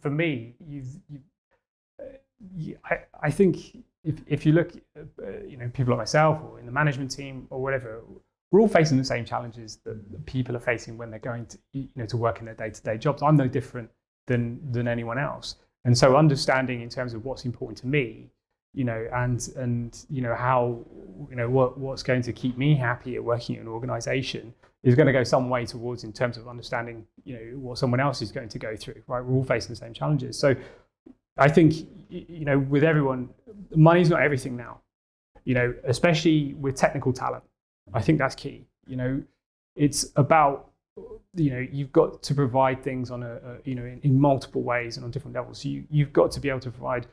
for me, I think if you look, people like myself or in the management team or whatever, we're all facing the same challenges that people are facing when they're going to, to work in their day-to-day jobs. I'm no different than anyone else. And so understanding in terms of what's important to me, and how, what's going to keep me happy at working at an organization is going to go some way towards in terms of understanding, what someone else is going to go through, right? We're all facing the same challenges. So I think, with everyone, money's not everything now, especially with technical talent. I think that's key. It's about, you've got to provide things on in multiple ways and on different levels. So you've got to be able to provide,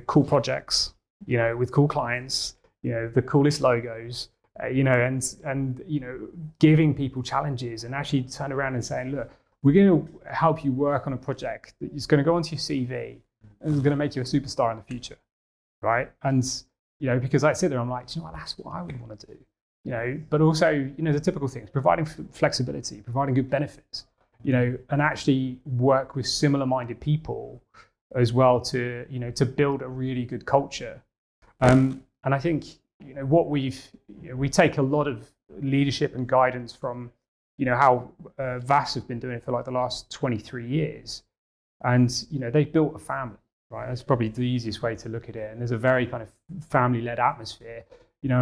cool projects, with cool clients, the coolest logos, and giving people challenges and actually turn around and saying, look, we're going to help you work on a project that is going to go onto your CV and is going to make you a superstar in the future, right? And, because I sit there, I'm like, that's what I would want to do. But also, the typical things, providing flexibility, providing good benefits, and actually work with similar-minded people as well to build a really good culture. And I think, what we take a lot of leadership and guidance from, how VASS have been doing it for like the last 23 years. And, they've built a family, right? That's probably the easiest way to look at it. And there's a very kind of family-led atmosphere.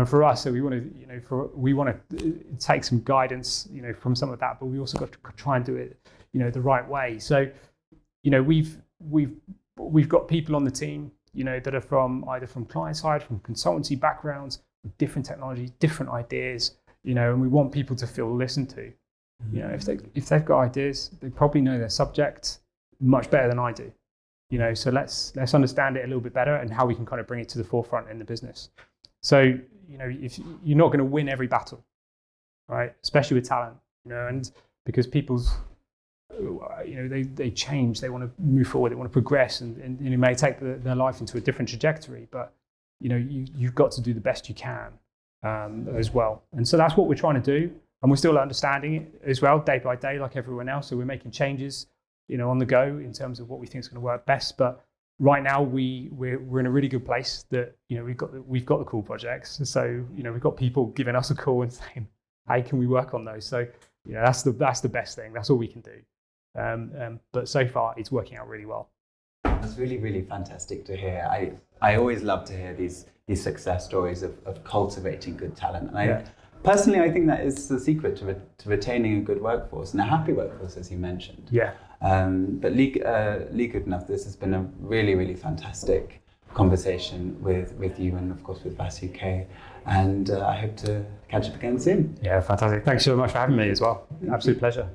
For us, so we want to, take some guidance, from some of that, but we also got to try and do it, the right way. So, we've got people on the team, that are either from client side, from consultancy backgrounds, with different technologies, different ideas, and we want people to feel listened to. If they've got ideas, they probably know their subject much better than I do. So let's understand it a little bit better and how we can kind of bring it to the forefront in the business. So, if you're not going to win every battle, right? Especially with talent, and because people's, they change, they want to move forward, they want to progress, and it may take their life into a different trajectory, but, you've got to do the best you can as well. And so that's what we're trying to do. And we're still understanding it as well, day by day, like everyone else. So we're making changes, on the go in terms of what we think is going to work best. But right now, we're in a really good place that, we've got the cool projects. So, we've got people giving us a call and saying, hey, can we work on those? So, that's the best thing. That's all we can do. But so far, it's working out really well. That's really, really fantastic to hear. I always love to hear these success stories of cultivating good talent. And personally, I think that is the secret to retaining a good workforce and a happy workforce, as you mentioned. Yeah. But Lee Goodenough, this has been a really, really fantastic conversation with you and, of course, with VASS UK. And I hope to catch up again soon. Yeah, fantastic. Thanks so much for having me as well. Absolute pleasure.